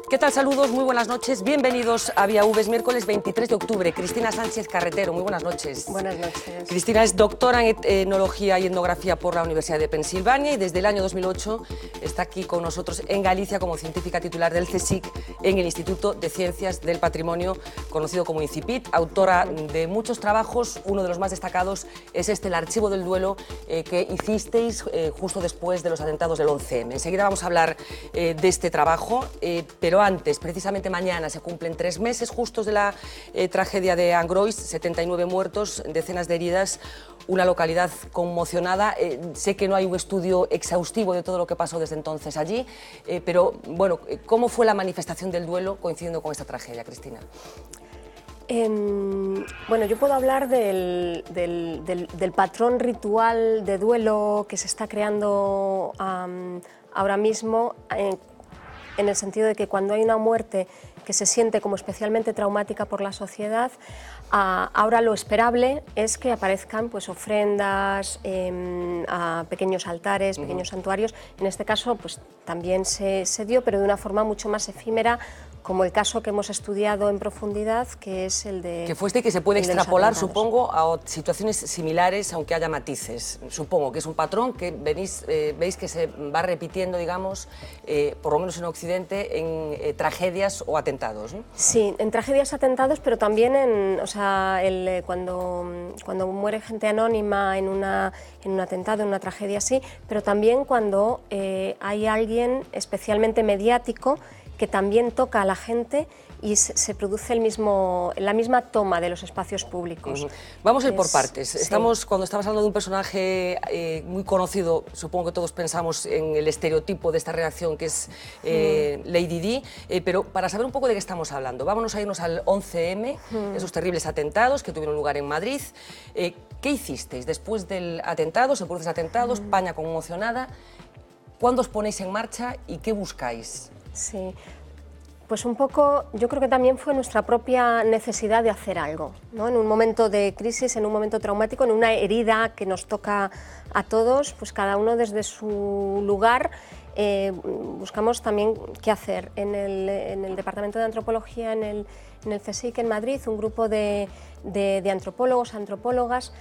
¿Qué tal? Saludos, muy buenas noches. Bienvenidos a Vía V, es miércoles 23 de octubre. Cristina Sánchez Carretero, muy buenas noches. Buenas noches. Cristina es doctora en etnología y etnografía por la Universidad de Pensilvania y desde el año 2008 está aquí con nosotros en Galicia como científica titular del CSIC en el Instituto de Ciencias del Patrimonio, conocido como INCIPIT, autora de muchos trabajos. Uno de los más destacados es el Archivo del Duelo, que hicisteis justo después de los atentados del 11M. Enseguida vamos a hablar de este trabajo, pero antes, precisamente mañana, se cumplen 3 meses justos de la tragedia de Angrois, 79 muertos, decenas de heridas, una localidad conmocionada. Sé que no hay un estudio exhaustivo de todo lo que pasó desde entonces allí, pero bueno, ¿cómo fue la manifestación del duelo coincidiendo con esta tragedia, Cristina? Bueno, yo puedo hablar del patrón ritual de duelo que se está creando ahora mismo, en el sentido de que cuando hay una muerte que se siente como especialmente traumática por la sociedad, ahora lo esperable es que aparezcan pues, ofrendas, a pequeños altares, pequeños santuarios. En este caso pues, también se dio, pero de una forma mucho más efímera, como el caso que hemos estudiado en profundidad, que es el de... Que fuiste y que se puede extrapolar, supongo, a situaciones similares, aunque haya matices. Supongo que es un patrón que veis que se va repitiendo, digamos, por lo menos en Occidente, en tragedias o atentados, ¿no? Sí, en tragedias, atentados, pero también en, o sea, cuando muere gente anónima en un atentado, en una tragedia así, pero también cuando hay alguien especialmente mediático que también toca a la gente y se produce la misma toma de los espacios públicos. Vamos a ir por partes. Sí. Cuando estamos hablando de un personaje muy conocido, supongo que todos pensamos en el estereotipo de esta reacción que es Lady Di, pero para saber un poco de qué estamos hablando, vámonos a irnos al 11M, esos terribles atentados que tuvieron lugar en Madrid. ¿Qué hicisteis después del atentado? Se producen atentados, España conmocionada. ¿Cuándo os ponéis en marcha y qué buscáis? Sí, pues un poco, yo creo que también fue nuestra propia necesidad de hacer algo, ¿no? En un momento de crisis, en un momento traumático, en una herida que nos toca a todos, pues cada uno desde su lugar buscamos también qué hacer. En el Departamento de Antropología, en el CSIC en Madrid, un grupo de antropólogos, antropólogas,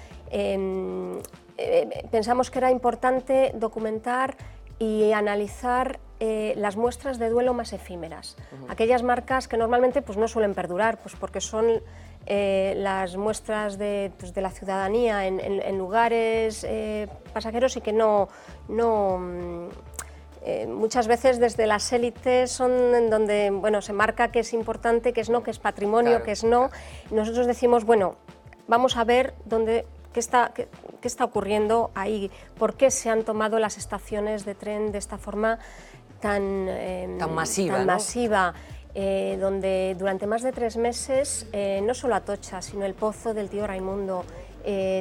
pensamos que era importante documentar y analizar las muestras de duelo más efímeras, aquellas marcas que normalmente pues, no suelen perdurar, pues porque son las muestras de la ciudadanía en lugares pasajeros y que muchas veces desde las élites son en donde bueno, se marca que es importante, que es no, que es patrimonio, claro, que es no. Claro. Nosotros decimos, bueno, vamos a ver qué está ocurriendo ahí, por qué se han tomado las estaciones de tren de esta forma tan masiva, ¿no? Donde durante más de 3 meses, no solo Atocha, sino el Pozo del Tío Raimundo,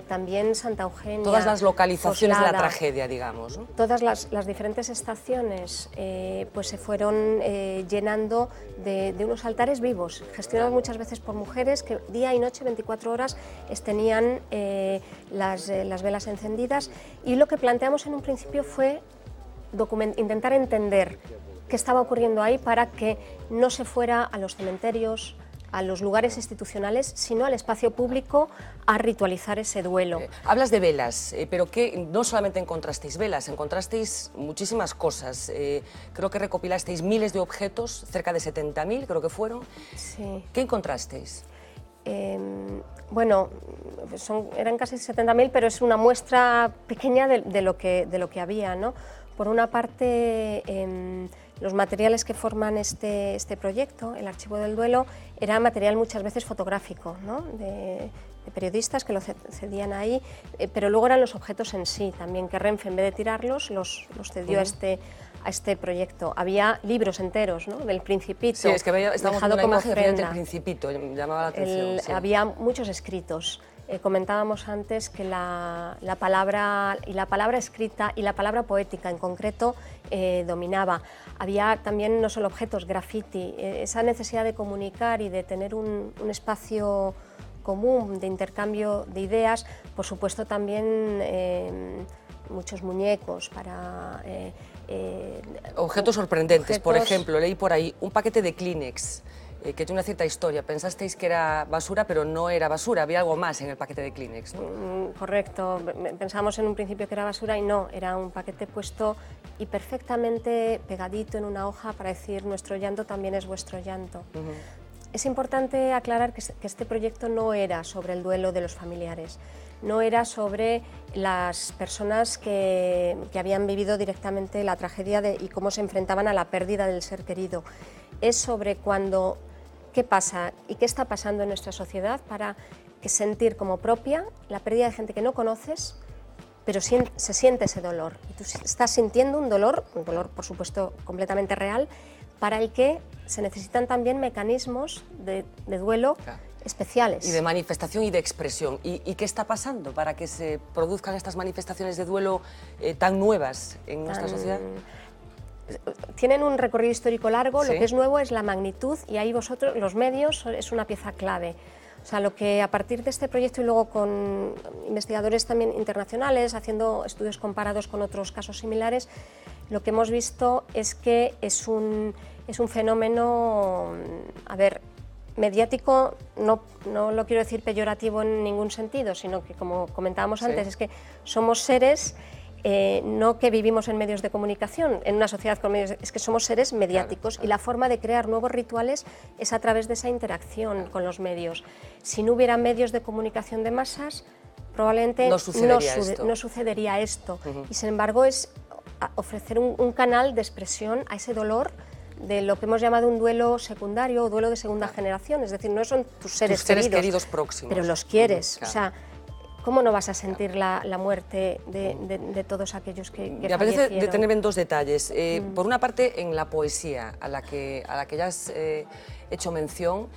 también Santa Eugenia... Todas las localizaciones Coslada, de la tragedia, digamos, ¿no? Todas las diferentes estaciones pues se fueron llenando de unos altares vivos, gestionados muchas veces por mujeres que día y noche, 24 horas, tenían las velas encendidas, y lo que planteamos en un principio fue intentar entender qué estaba ocurriendo ahí para que no se fuera a los cementerios, a los lugares institucionales, sino al espacio público a ritualizar ese duelo. Hablas de velas, pero que no solamente encontrasteis velas, encontrasteis muchísimas cosas. Creo que recopilasteis miles de objetos, cerca de 70.000 creo que fueron. Sí. ¿Qué encontrasteis? Bueno, eran casi 70.000, pero es una muestra pequeña de lo que había, ¿no? Por una parte, los materiales que forman este proyecto, el Archivo del Duelo, era material muchas veces fotográfico, ¿no? de periodistas que lo cedían ahí, pero luego eran los objetos en sí también, que Renfe, en vez de tirarlos, los cedió a este proyecto. Había libros enteros, ¿no? Del Principito. Sí, es que estamos viendo una imagen del Principito, llamaba la atención. Sí. Había muchos escritos. comentábamos antes que la palabra escrita y la palabra poética en concreto dominaba. Había también no solo objetos, graffiti, esa necesidad de comunicar y de tener un espacio común de intercambio de ideas, por supuesto también muchos muñecos para... objetos sorprendentes, por ejemplo, leí por ahí un paquete de Kleenex que tiene una cierta historia. Pensasteis que era basura, pero no era basura, había algo más en el paquete de Kleenex, ¿no? Correcto, pensábamos en un principio que era basura y no, era un paquete puesto y perfectamente pegadito en una hoja para decir nuestro llanto también es vuestro llanto. Es importante aclarar que este proyecto no era sobre el duelo de los familiares, no era sobre las personas que habían vivido directamente la tragedia y cómo se enfrentaban a la pérdida del ser querido. Es sobre qué pasa y qué está pasando en nuestra sociedad para sentir como propia la pérdida de gente que no conoces, pero se siente ese dolor. Y tú estás sintiendo un dolor por supuesto completamente real, para el que se necesitan también mecanismos de duelo especiales. Y de manifestación y de expresión. ¿Y qué está pasando para que se produzcan estas manifestaciones de duelo tan nuevas en nuestra sociedad? Tienen un recorrido histórico largo, ¿sí? Lo que es nuevo es la magnitud y ahí vosotros, los medios, es una pieza clave. O sea, lo que a partir de este proyecto y luego con investigadores también internacionales, haciendo estudios comparados con otros casos similares, lo que hemos visto es que es un fenómeno, mediático, no lo quiero decir peyorativo en ningún sentido, sino que, como comentábamos antes, es que somos seres no que vivimos en medios de comunicación, en una sociedad con medios, es que somos seres mediáticos, y la forma de crear nuevos rituales es a través de esa interacción con los medios. Si no hubiera medios de comunicación de masas, probablemente no sucedería esto. Y sin embargo es ofrecer un canal de expresión a ese dolor de lo que hemos llamado un duelo secundario o duelo de segunda generación, es decir, no son tus seres queridos próximos, pero los quieres, o sea, ¿cómo no vas a sentir la muerte de todos aquellos que fallecieron? Me apetece detenerme en dos detalles. Por una parte, en la poesía, a la que ya has hecho mención,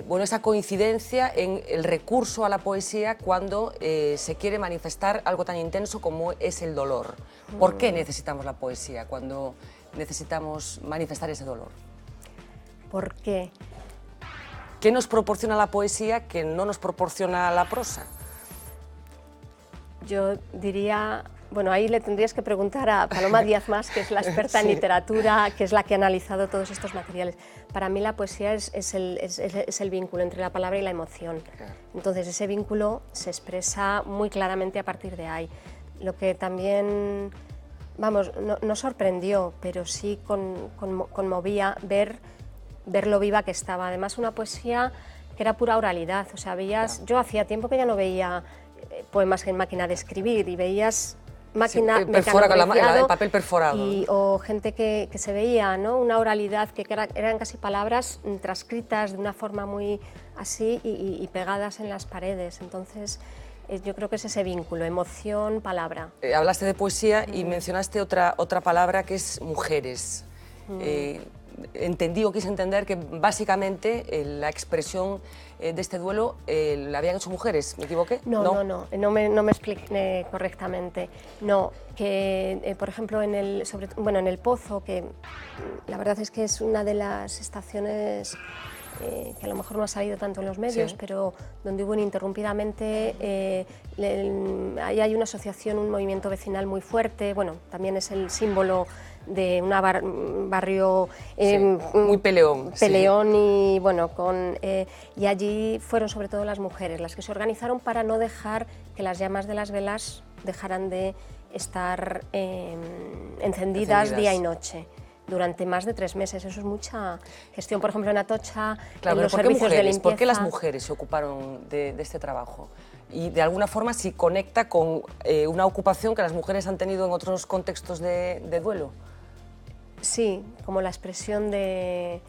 bueno, esa coincidencia en el recurso a la poesía cuando se quiere manifestar algo tan intenso como es el dolor. ¿Por qué necesitamos la poesía cuando necesitamos manifestar ese dolor? ¿Por qué? ¿Qué nos proporciona la poesía que no nos proporciona la prosa? Yo diría, bueno, ahí le tendrías que preguntar a Paloma Díaz Mas, que es la experta en literatura, que es la que ha analizado todos estos materiales. Para mí la poesía es el vínculo entre la palabra y la emoción. Entonces ese vínculo se expresa muy claramente a partir de ahí. Lo que también, vamos, no sorprendió, pero sí conmovía ver lo viva que estaba. Además, una poesía que era pura oralidad, o sea, veías, yo hacía tiempo que ya no veía poemas en máquina de escribir y veías máquina el papel perforado o gente que se veía, ¿no? Una oralidad que eran casi palabras transcritas de una forma muy así y pegadas en las paredes. Entonces yo creo que es ese vínculo, emoción, palabra. Hablaste de poesía y mencionaste otra palabra que es mujeres. Entendí o quise entender que básicamente la expresión de este duelo la habían hecho mujeres, ¿me equivoqué? No me expliqué correctamente. No, que por ejemplo en el Pozo, que la verdad es que es una de las estaciones que a lo mejor no ha salido tanto en los medios, sí, pero donde hubo ininterrumpidamente, ahí hay una asociación, un movimiento vecinal muy fuerte, bueno, también es el símbolo de un barrio muy peleón. Peleón, sí. Y bueno, y allí fueron sobre todo las mujeres las que se organizaron para no dejar que las llamas de las velas dejaran de estar encendidas día y noche. Durante más de 3 meses, eso es mucha gestión. Por ejemplo, en Atocha, claro, en los servicios de limpieza... ¿Por qué las mujeres se ocuparon de este trabajo? Y de alguna forma si conecta con una ocupación que las mujeres han tenido en otros contextos de duelo. Sí, como la expresión del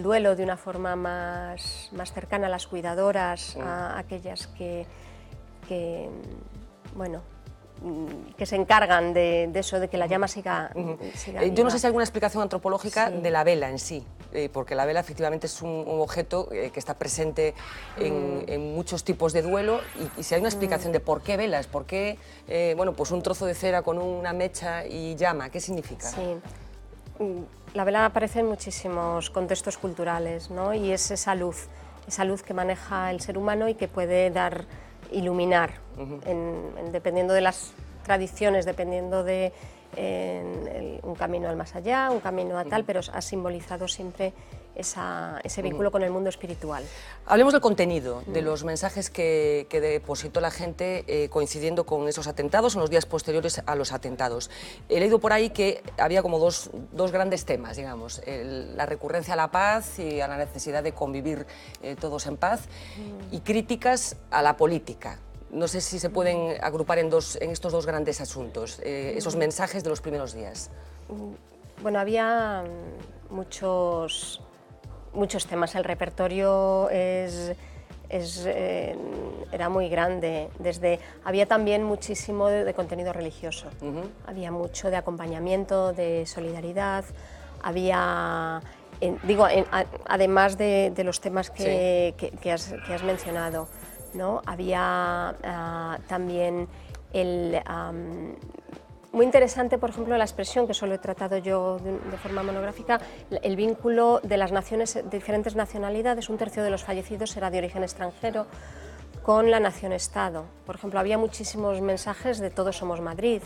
duelo de una forma más cercana a las cuidadoras, a aquellas que se encargan de eso, de que la llama siga Yo no sé si hay alguna explicación antropológica de la vela en sí. porque la vela efectivamente es un objeto que está presente en muchos tipos de duelo, y si hay una explicación de por qué velas, por qué bueno, pues un trozo de cera con una mecha y llama, ¿qué significa? Sí. La vela aparece en muchísimos contextos culturales, ¿no? Y es esa luz que maneja el ser humano y que puede iluminar, dependiendo de las tradiciones, dependiendo de un camino al más allá, un camino a tal, pero ha simbolizado siempre ese vínculo con el mundo espiritual. Hablemos del contenido, de los mensajes que depositó la gente coincidiendo con esos atentados, en los días posteriores a los atentados. He leído por ahí que había como dos grandes temas, digamos, la recurrencia a la paz y a la necesidad de convivir todos en paz, y críticas a la política. No sé si se pueden agrupar en estos dos grandes asuntos, esos mensajes de los primeros días. Bueno, había muchos temas. El repertorio era muy grande. Había también muchísimo de contenido religioso. Había mucho de acompañamiento, de solidaridad. Había, además de los temas que has mencionado, ¿no? Había también muy interesante, por ejemplo, la expresión que solo he tratado yo de forma monográfica, el vínculo de las naciones, de diferentes nacionalidades. Un tercio de los fallecidos era de origen extranjero, con la nación-estado. Por ejemplo, había muchísimos mensajes de todos somos Madrid,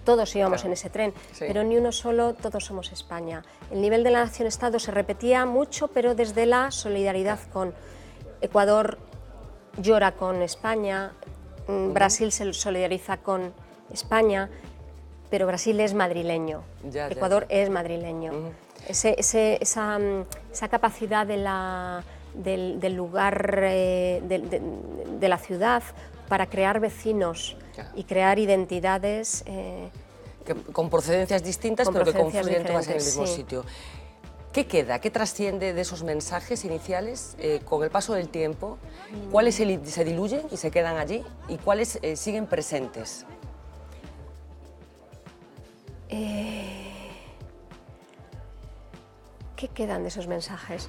todos íbamos en ese tren, pero ni uno solo, todos somos España. El nivel de la nación-estado se repetía mucho, pero desde la solidaridad con Ecuador. Llora con España, Brasil se solidariza con España, pero Brasil es madrileño, Ecuador es madrileño. Esa capacidad del lugar, de la ciudad, para crear vecinos y crear identidades con procedencias distintas, pero que confluyen todas en el mismo sitio. ¿Qué queda? ¿Qué trasciende de esos mensajes iniciales con el paso del tiempo? ¿Cuáles se diluyen y se quedan allí? ¿Y cuáles siguen presentes? ¿Qué quedan de esos mensajes?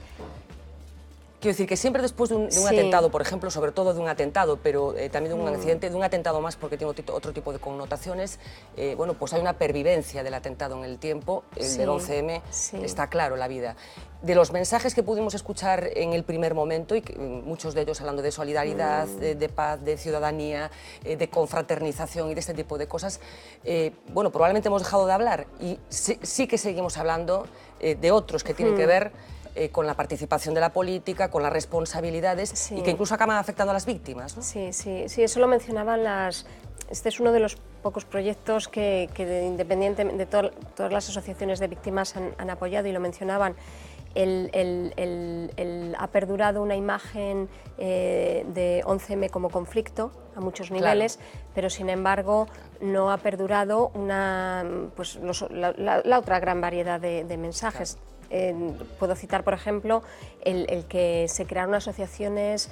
Quiero decir que siempre después de un atentado, por ejemplo, sobre todo de un atentado, pero también de un accidente, de un atentado más porque tiene otro tipo de connotaciones, bueno, pues hay una pervivencia del atentado en el tiempo, el del 11M, está claro, la vida. De los mensajes que pudimos escuchar en el primer momento, y muchos de ellos hablando de solidaridad, de paz, de ciudadanía, de confraternización y de este tipo de cosas, bueno, probablemente hemos dejado de hablar, y sí que seguimos hablando de otros que tienen que ver con la participación de la política, con las responsabilidades, y que incluso acaban afectando a las víctimas, ¿no? Sí, eso lo mencionaban Este es uno de los pocos proyectos que independientemente de todas las asociaciones de víctimas han apoyado, y lo mencionaban. Ha perdurado una imagen de 11M como conflicto a muchos niveles, pero sin embargo no ha perdurado la otra gran variedad de mensajes. Puedo citar, por ejemplo, el que se crearon asociaciones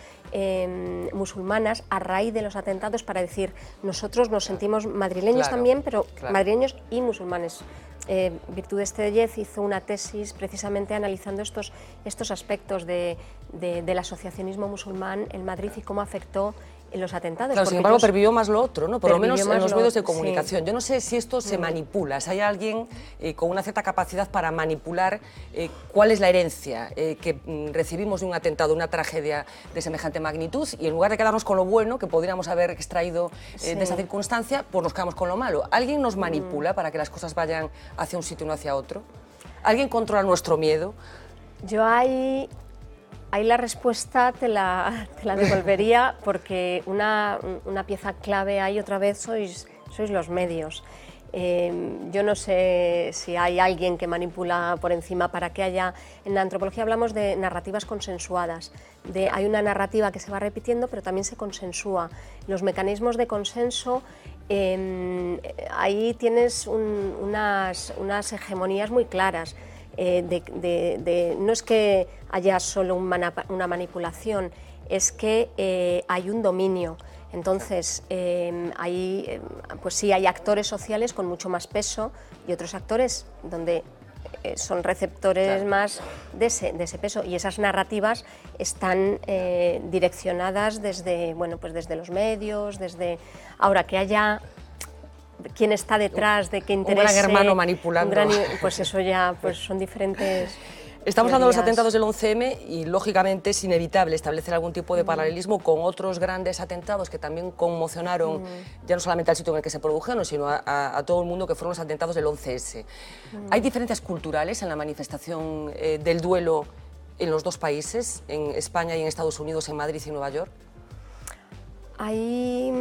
musulmanas a raíz de los atentados para decir nosotros nos sentimos madrileños también, pero madrileños y musulmanes. Virtudes Tellez hizo una tesis precisamente analizando estos aspectos del asociacionismo musulmán en Madrid y cómo afectó en los atentados. Claro, sin embargo, pervivió más lo otro, ¿no? Por lo menos en los medios de comunicación. Yo no sé si esto se manipula, si hay alguien con una cierta capacidad para manipular cuál es la herencia que recibimos de un atentado, una tragedia de semejante magnitud, y en lugar de quedarnos con lo bueno que podríamos haber extraído de esa circunstancia, pues nos quedamos con lo malo. ¿Alguien nos manipula para que las cosas vayan hacia un sitio y no hacia otro? ¿Alguien controla nuestro miedo? Yo ahí la respuesta te la devolvería, porque una pieza clave ahí otra vez sois los medios. Yo no sé si hay alguien que manipula por encima para que haya... En la antropología hablamos de narrativas consensuadas. Hay una narrativa que se va repitiendo, pero también se consensúa. Los mecanismos de consenso, ahí tienes unas hegemonías muy claras. No es que haya solo una manipulación, es que hay un dominio. Entonces, pues sí, hay actores sociales con mucho más peso y otros actores donde son receptores más de ese peso, y esas narrativas están direccionadas desde, bueno, pues desde los medios, desde... Ahora, que haya quién está detrás, de qué interés... Un gran hermano manipulando. Pues eso ya pues son diferentes... Estamos hablando de los atentados del 11M y, lógicamente, es inevitable establecer algún tipo de paralelismo con otros grandes atentados que también conmocionaron ya no solamente al sitio en el que se produjeron, sino a todo el mundo, que fueron los atentados del 11S. ¿Hay diferencias culturales en la manifestación del duelo en los dos países, en España y en Estados Unidos, en Madrid y Nueva York? Hay...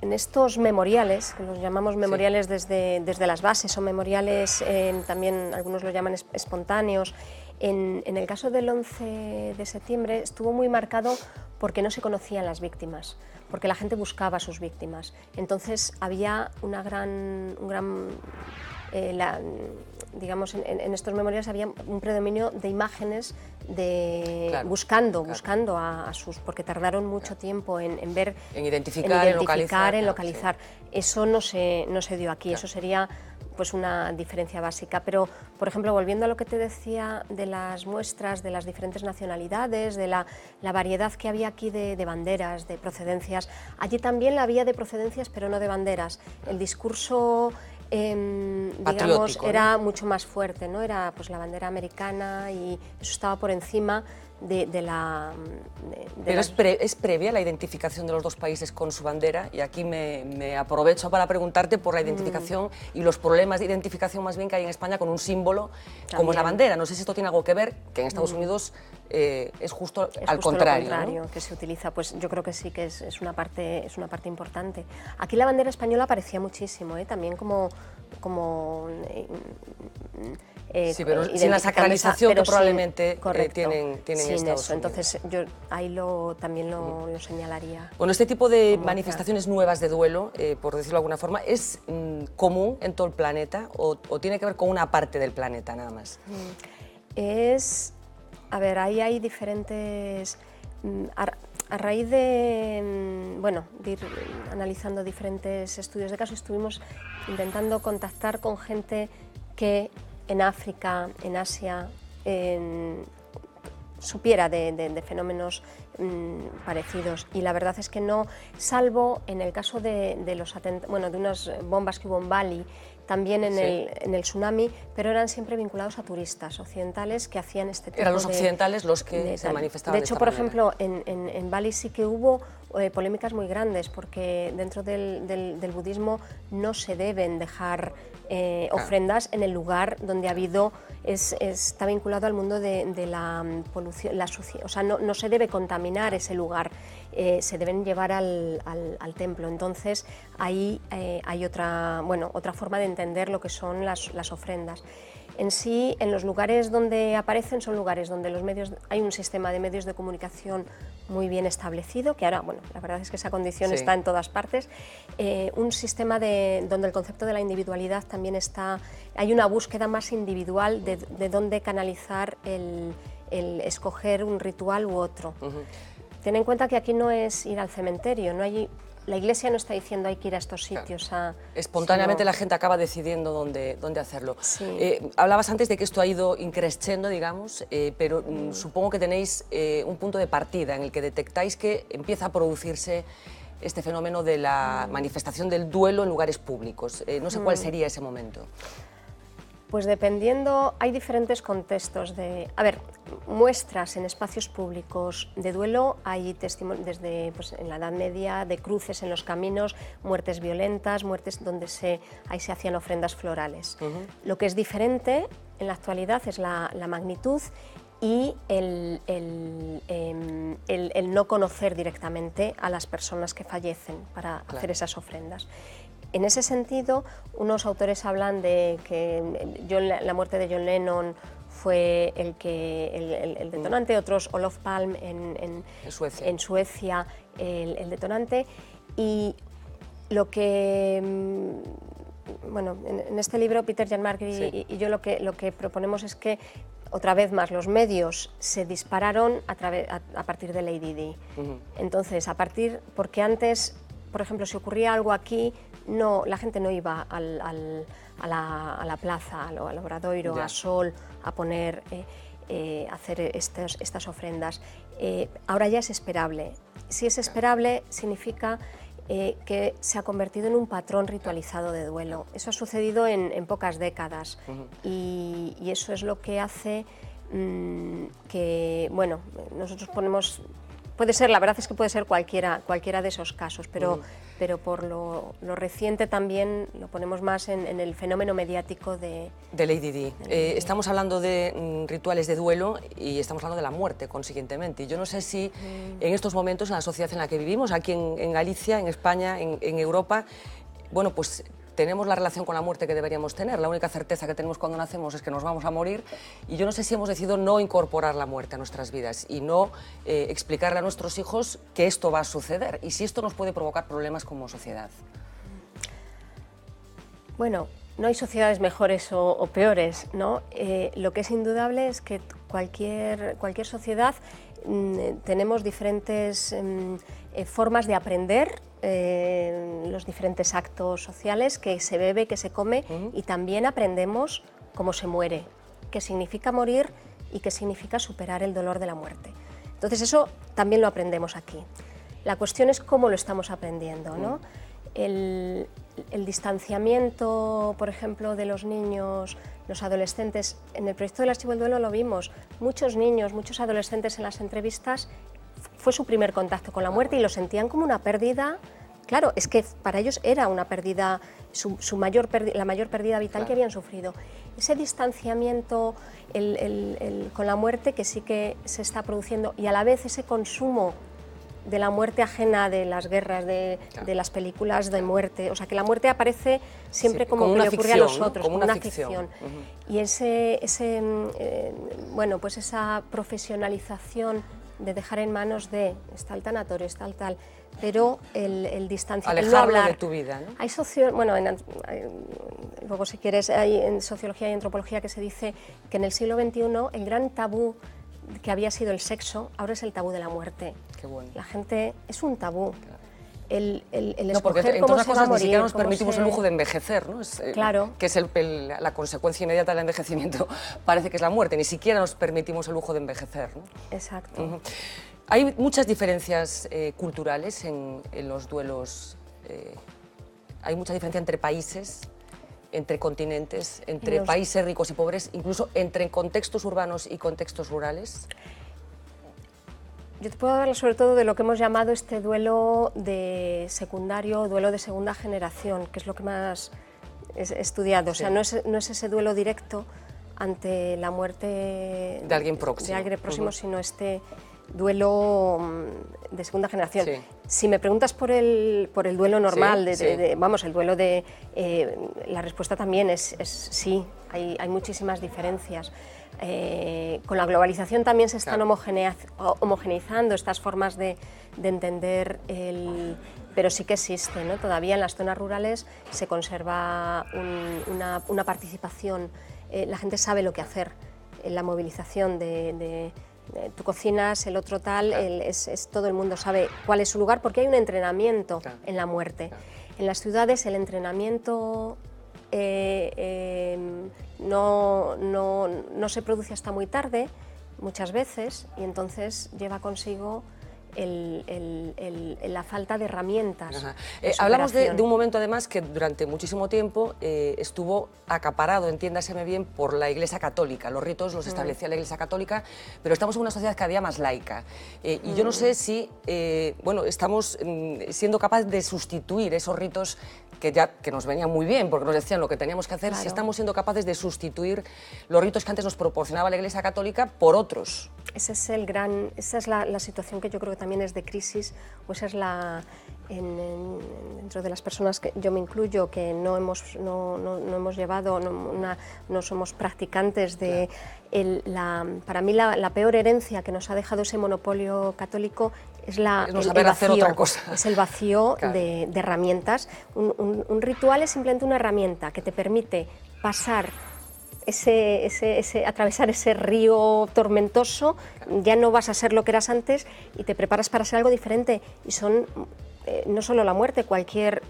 En estos memoriales, que los llamamos memoriales desde las bases, o memoriales también algunos lo llaman espontáneos, en el caso del 11 de septiembre estuvo muy marcado porque no se conocían las víctimas, porque la gente buscaba a sus víctimas. Entonces había digamos, en estos memoriales había un predominio de imágenes buscando a sus, porque tardaron mucho tiempo en ver, en identificar, en localizar. Eso no se dio aquí, eso sería pues una diferencia básica. Pero, por ejemplo, volviendo a lo que te decía de las muestras, de las diferentes nacionalidades, de la variedad que había aquí de banderas, de procedencias, allí también la había de procedencias, pero no de banderas. El discurso... digamos, era mucho más fuerte, ¿no? Era pues la bandera americana, y eso estaba por encima de la... Pero es previa la identificación de los dos países con su bandera, y aquí me aprovecho para preguntarte por la identificación y los problemas de identificación más bien que hay en España con un símbolo como es la bandera. No sé si esto tiene algo que ver, que en Estados Unidos es justo al contrario, lo contrario, ¿no? Que se utiliza, pues yo creo que sí que es una parte importante. Aquí la bandera española aparecía muchísimo, también como sí, pero sin la sacralización que probablemente tienen sin Estados eso. Unidos. Entonces yo ahí también lo señalaría. Bueno, este tipo de manifestaciones nuevas de duelo, por decirlo de alguna forma, ¿es común en todo el planeta o tiene que ver con una parte del planeta nada más? A ver, ahí hay diferentes... A raíz de ir analizando diferentes estudios de caso, estuvimos intentando contactar con gente que en África, en Asia, supiera de fenómenos parecidos, y la verdad es que no, salvo en el caso de unas bombas que hubo en Bali, también en el tsunami, pero eran siempre vinculados a turistas occidentales que hacían este tipo de... Eran los occidentales los que se manifestaban de hecho, por ejemplo, en Bali sí que hubo polémicas muy grandes, porque dentro del budismo no se deben dejar ofrendas en el lugar donde ha habido... está vinculado al mundo de la polución, o sea, no se debe contaminar ese lugar, se deben llevar al templo. Entonces ahí hay otra forma de entender lo que son las ofrendas. En sí, en los lugares donde aparecen son lugares donde hay un sistema de medios de comunicación muy bien establecido, que ahora, la verdad es que esa condición está en todas partes, un sistema donde el concepto de la individualidad también está, hay una búsqueda más individual de dónde canalizar el escoger un ritual u otro. Ten en cuenta que aquí no es ir al cementerio, la Iglesia no está diciendo hay que ir a estos sitios. Espontáneamente la gente acaba decidiendo dónde hacerlo. Sí. Hablabas antes de que esto ha ido increciendo, digamos, pero supongo que tenéis un punto de partida en el que detectáis que empieza a producirse este fenómeno de la manifestación del duelo en lugares públicos. No sé cuál sería ese momento. Pues dependiendo, hay diferentes contextos muestras en espacios públicos de duelo, hay testimonios desde en la Edad Media, de cruces en los caminos, muertes violentas, muertes donde ahí se hacían ofrendas florales. Lo que es diferente en la actualidad es la magnitud y el no conocer directamente a las personas que fallecen para hacer esas ofrendas. En ese sentido, unos autores hablan de que la muerte de John Lennon fue el detonante, otros Olof Palme en Suecia el detonante, y lo que... en este libro Peter Jan Markey y yo lo que proponemos es que, otra vez más, los medios se dispararon a partir de Lady Di. Entonces, porque antes por ejemplo, si ocurría algo aquí, la gente no iba a la plaza, al Obradoiro, a Sol, a poner, hacer estas ofrendas. Ahora ya es esperable. Si es esperable, significa que se ha convertido en un patrón ritualizado de duelo. Eso ha sucedido en pocas décadas y eso es lo que hace que, bueno, nosotros ponemos... Puede ser, la verdad es que puede ser cualquiera de esos casos, pero por lo reciente también lo ponemos más en el fenómeno mediático de Lady Di. Estamos hablando de rituales de duelo y estamos hablando de la muerte, consiguientemente. Y yo no sé si en estos momentos, en la sociedad en la que vivimos, aquí en Galicia, en España, en Europa, bueno, pues tenemos la relación con la muerte que deberíamos tener. La única certeza que tenemos cuando nacemos es que nos vamos a morir, y yo no sé si hemos decidido no incorporar la muerte a nuestras vidas y no explicarle a nuestros hijos que esto va a suceder y si esto nos puede provocar problemas como sociedad. Bueno, no hay sociedades mejores o peores, ¿no? Lo que es indudable es que cualquier sociedad tenemos diferentes formas de aprender, los diferentes actos sociales, que se bebe, que se come, y también aprendemos cómo se muere, qué significa morir y qué significa superar el dolor de la muerte. Entonces eso también lo aprendemos aquí. La cuestión es cómo lo estamos aprendiendo, ¿no? El distanciamiento, por ejemplo, de los niños, los adolescentes. En el proyecto del Archivo del Duelo lo vimos. Muchos niños, muchos adolescentes en las entrevistas fue su primer contacto con la muerte y lo sentían como una pérdida. Claro, es que para ellos era una pérdida, la mayor pérdida vital que habían sufrido. Ese distanciamiento con la muerte que sí que se está produciendo, y a la vez ese consumo de la muerte ajena, de las guerras, de las películas de muerte. O sea, que la muerte aparece siempre como que le ocurre a los otros, como una ficción. Y bueno, pues esa profesionalización de dejar en manos de está el tanatorio, está el tal, pero el distanciamiento, alejarlo no hablar de tu vida, ¿no? Hay luego si quieres, hay en sociología y antropología que se dice que en el siglo XXI el gran tabú que había sido el sexo, ahora es el tabú de la muerte. Qué bueno. La gente, es un tabú. Claro. No, porque entre otras cosas ni siquiera nos permitimos el lujo de envejecer, ¿no? Claro. Que es la consecuencia inmediata del envejecimiento, parece que es la muerte, ni siquiera nos permitimos el lujo de envejecer, ¿no? Exacto. Hay muchas diferencias culturales en los duelos, hay mucha diferencia entre países, entre continentes, entre países ricos y pobres, incluso entre contextos urbanos y contextos rurales. Yo te puedo hablar sobre todo de lo que hemos llamado este duelo de secundario, duelo de segunda generación, que es lo que más he estudiado. O sea, no es ese duelo directo ante la muerte de alguien próximo, sino este duelo de segunda generación. Sí. Si me preguntas por el duelo normal, vamos, el duelo de... la respuesta también es sí, hay muchísimas diferencias. Con la globalización también se están homogeneizando estas formas de entender pero sí que existe, ¿no? Todavía en las zonas rurales se conserva una participación, la gente sabe lo que hacer, la movilización tú cocinas, el otro tal, todo el mundo sabe cuál es su lugar porque hay un entrenamiento en la muerte. En las ciudades el entrenamiento no se produce hasta muy tarde, muchas veces, y entonces lleva consigo la falta de herramientas. Hablamos de un momento además que durante muchísimo tiempo estuvo acaparado, entiéndaseme bien, por la Iglesia Católica. Los ritos los establecía la Iglesia Católica, pero estamos en una sociedad cada día más laica. Y yo no sé si bueno, estamos siendo capaces de sustituir esos ritos que nos venían muy bien, porque nos decían lo que teníamos que hacer, claro. Si estamos siendo capaces de sustituir los ritos que antes nos proporcionaba la Iglesia Católica por otros. Esa es la situación que yo creo que también es de crisis, o esa es dentro de las personas que yo me incluyo, que no hemos llevado, no somos practicantes de... para mí la peor herencia que nos ha dejado ese monopolio católico es el vacío, hacer otra cosa. Es el vacío claro. de herramientas. Un ritual es simplemente una herramienta que te permite pasar atravesar ese río tormentoso, ya no vas a ser lo que eras antes y te preparas para ser algo diferente. Y son no solo la muerte, cualquier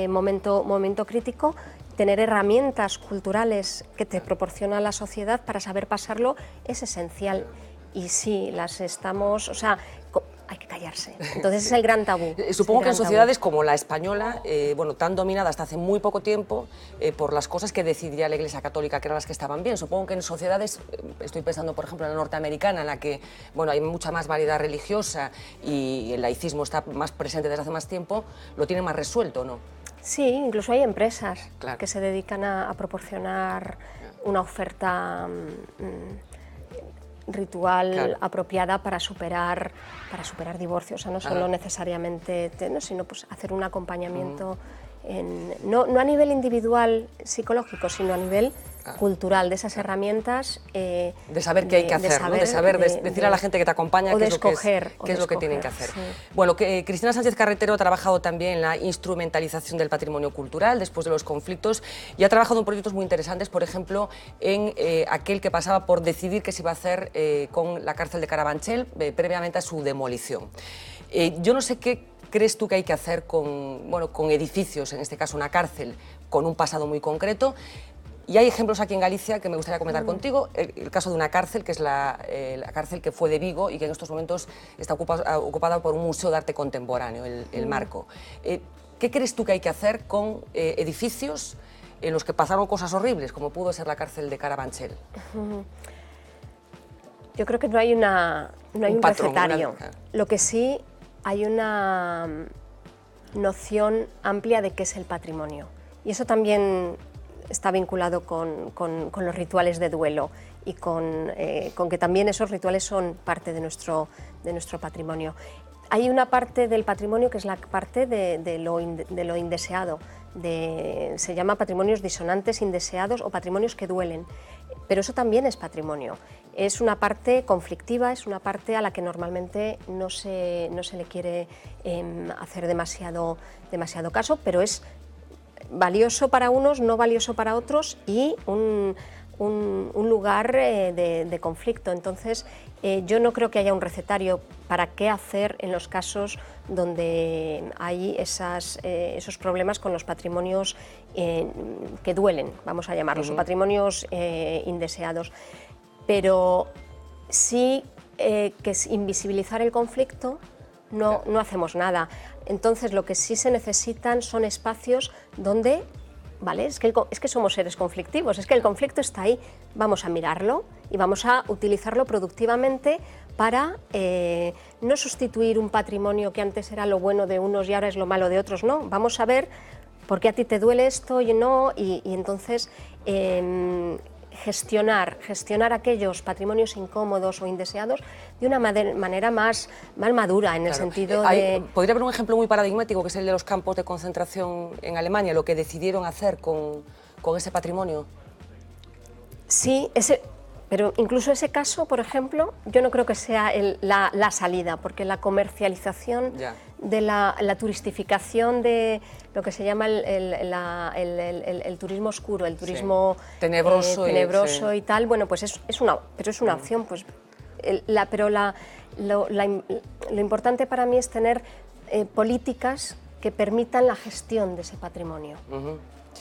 momento crítico, tener herramientas culturales que te proporciona la sociedad para saber pasarlo es esencial. Y sí, las estamos, o sea, hay que callarse. Entonces es el gran tabú. Supongo que en sociedades como la española, bueno, tan dominada hasta hace muy poco tiempo por las cosas que decidía la Iglesia Católica, que eran las que estaban bien. Supongo que en sociedades, estoy pensando por ejemplo en la norteamericana, en la que bueno, hay mucha más variedad religiosa y el laicismo está más presente desde hace más tiempo, lo tienen más resuelto, ¿no? Sí, incluso hay empresas claro. que se dedican a proporcionar una oferta ritual claro. apropiada para superar divorcios, o sea, no solo necesariamente, sino pues hacer un acompañamiento, no a nivel individual psicológico, sino a nivel cultural, de esas herramientas. De saber qué hay que hacer, de saber decir a la gente que te acompaña qué es lo que tienen que hacer. Sí. Bueno, Cristina Sánchez Carretero ha trabajado también en la instrumentalización del patrimonio cultural después de los conflictos y ha trabajado en proyectos muy interesantes, por ejemplo, en aquel que pasaba por decidir qué se iba a hacer con la cárcel de Carabanchel previamente a su demolición. Yo no sé qué crees tú que hay que hacer con edificios, en este caso una cárcel, con un pasado muy concreto. Y hay ejemplos aquí en Galicia que me gustaría comentar contigo. El caso de una cárcel, que es la cárcel que fue de Vigo y que en estos momentos está ocupada por un museo de arte contemporáneo, el Marco. ¿Qué crees tú que hay que hacer con edificios en los que pasaron cosas horribles, como pudo ser la cárcel de Carabanchel? Yo creo que no hay un recetario. Lo que sí hay una noción amplia de qué es el patrimonio. Y eso también está vinculado con los rituales de duelo y con que también esos rituales son parte de nuestro patrimonio. Hay una parte del patrimonio que es la parte de lo indeseado, se llama patrimonios disonantes, indeseados o patrimonios que duelen, pero eso también es patrimonio. Es una parte conflictiva, es una parte a la que normalmente no se le quiere hacer demasiado caso, pero es valioso para unos, no valioso para otros y un lugar de conflicto. Entonces, yo no creo que haya un recetario para qué hacer en los casos donde hay esos problemas con los patrimonios que duelen, vamos a llamarlos, o patrimonios indeseados. Pero sí que es invisibilizar el conflicto, no hacemos nada. Entonces, lo que sí se necesitan son espacios donde, ¿vale? Es que somos seres conflictivos, es que el conflicto está ahí, vamos a mirarlo y vamos a utilizarlo productivamente para no sustituir un patrimonio que antes era lo bueno de unos y ahora es lo malo de otros, no, vamos a ver por qué a ti te duele esto y no, y entonces gestionar aquellos patrimonios incómodos o indeseados de una manera más madura, en el sentido de... Podría haber un ejemplo muy paradigmático, que es el de los campos de concentración en Alemania, lo que decidieron hacer con ese patrimonio. Sí, pero incluso ese caso, por ejemplo, yo no creo que sea la salida, porque la comercialización de la turistificación de lo que se llama el turismo oscuro, el turismo tenebroso y tal, bueno, pues es una opción, pues, pero lo importante para mí es tener políticas que permitan la gestión de ese patrimonio.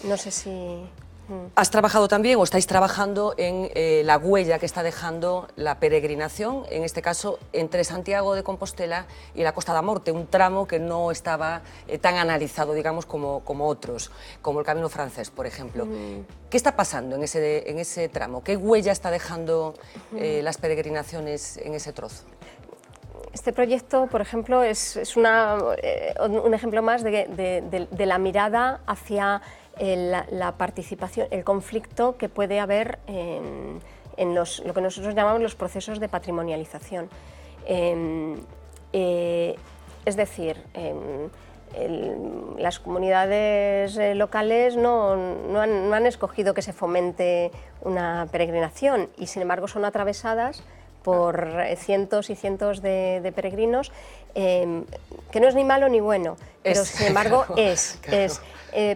No sé si... Has trabajado también, o estáis trabajando, en la huella que está dejando la peregrinación, en este caso entre Santiago de Compostela y la Costa da Morte, un tramo que no estaba tan analizado, digamos, como otros, como el Camino Francés, por ejemplo. ¿Qué está pasando en ese tramo? ¿Qué huella está dejando las peregrinaciones en ese trozo? Este proyecto, por ejemplo, es un ejemplo más de la mirada hacia la participación, el conflicto que puede haber en lo que nosotros llamamos los procesos de patrimonialización. Es decir, las comunidades locales no han escogido que se fomente una peregrinación y, sin embargo, son atravesadas por cientos y cientos de peregrinos, que no es ni malo ni bueno, pero sin embargo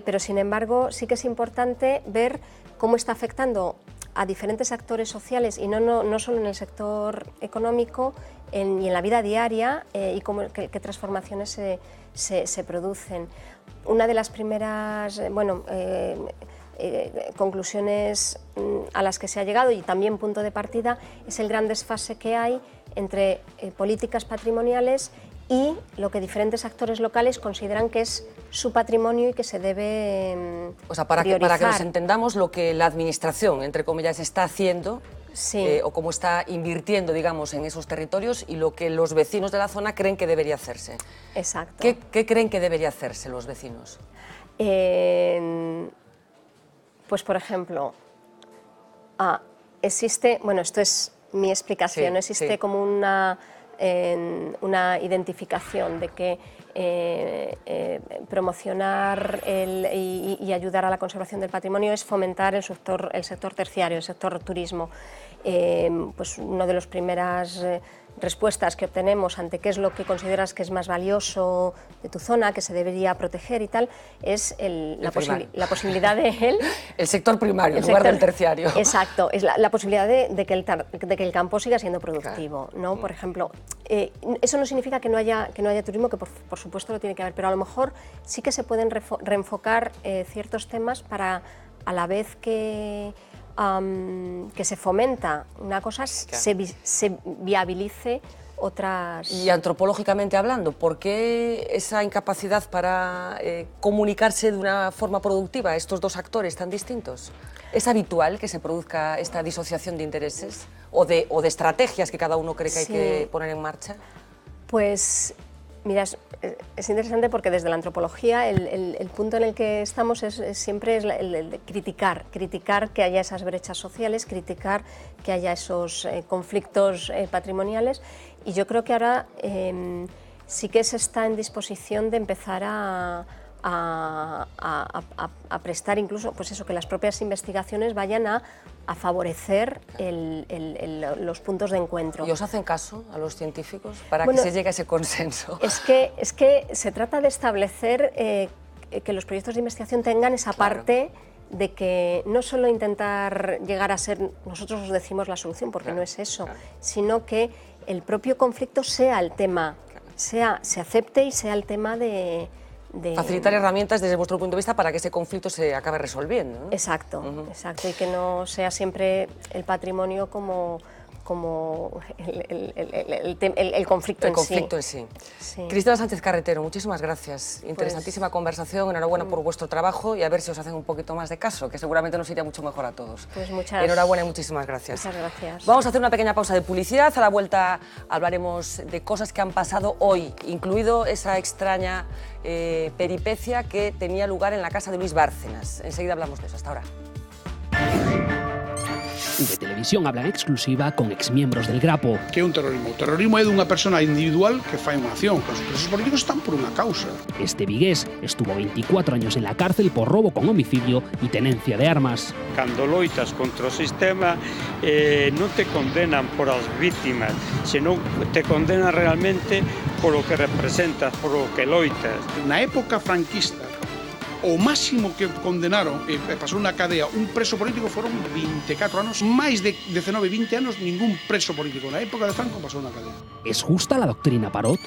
pero sin embargo sí que es importante ver cómo está afectando a diferentes actores sociales y no solo en el sector económico y en la vida diaria y qué transformaciones se producen. Una de las primeras conclusiones a las que se ha llegado y también punto de partida es el gran desfase que hay entre políticas patrimoniales y lo que diferentes actores locales consideran que es su patrimonio y que se debe O sea, para que nos entendamos lo que la administración, entre comillas, está haciendo, sí, o cómo está invirtiendo, digamos, en esos territorios y lo que los vecinos de la zona creen que debería hacerse. Exacto. ¿Qué creen que debería hacerse los vecinos? Pues, por ejemplo, existe, bueno, esto es mi explicación, sí, existe sí, como una identificación de que promocionar y ayudar a la conservación del patrimonio es fomentar el sector terciario, el sector turismo. Pues una de las primeras respuestas que obtenemos ante qué es lo que consideras que es más valioso de tu zona, que se debería proteger y tal, es la posibilidad de él... El sector primario, en lugar del terciario. Exacto, es la posibilidad de que el campo siga siendo productivo, claro, ¿no? Por ejemplo, eso no significa que no haya turismo, que por supuesto lo tiene que haber, pero a lo mejor sí que se pueden reenfocar ciertos temas para, a la vez que se fomenta una cosa, claro, se viabilice otras... Y antropológicamente hablando, ¿por qué esa incapacidad para comunicarse de una forma productiva estos dos actores tan distintos? ¿Es habitual que se produzca esta disociación de intereses o de estrategias que cada uno cree que hay que poner en marcha? Pues mira, es interesante porque desde la antropología el punto en el que estamos siempre es el de criticar que haya esas brechas sociales, criticar que haya esos conflictos patrimoniales, y yo creo que ahora sí que se está en disposición de empezar a prestar incluso, pues eso, que las propias investigaciones vayan a favorecer los puntos de encuentro. ¿Y os hacen caso a los científicos para que se llegue a ese consenso? Es que se trata de establecer que los proyectos de investigación tengan esa parte de que no solo intentar llegar a ser, nosotros os decimos la solución, porque no es eso, sino que el propio conflicto sea el tema, se acepte y sea el tema de facilitar herramientas desde vuestro punto de vista para que ese conflicto se acabe resolviendo, ¿no? Exacto, exacto, y que no sea siempre el patrimonio como el conflicto en sí. Sí. Cristina Sánchez Carretero, muchísimas gracias. Interesantísima conversación, enhorabuena por vuestro trabajo y a ver si os hacen un poquito más de caso, que seguramente nos iría mucho mejor a todos. Pues muchas enhorabuena y muchísimas gracias. Muchas gracias. Vamos a hacer una pequeña pausa de publicidad, a la vuelta hablaremos de cosas que han pasado hoy, incluido esa extraña peripecia que tenía lugar en la casa de Luis Bárcenas. Enseguida hablamos de eso, hasta ahora. VTelevisión habla en exclusiva con exmiembros del Grapo. Que é un terrorismo? O terrorismo é dunha persona individual que fai unha acción. Os presos políticos están por unha causa. Este vigués estuvo 24 años en la cárcel por robo con homicidio y tenencia de armas. Cando loitas contra o sistema non te condenan por as víctimas, senón te condenan realmente por o que representas, por o que loitas. Na época franquista, o máximo que condenaron e pasou na cadea un preso político foron 24 anos, máis de 19, 20 anos, ningún preso político na época de Franco pasou na cadea. ¿Es justa la doctrina Parot?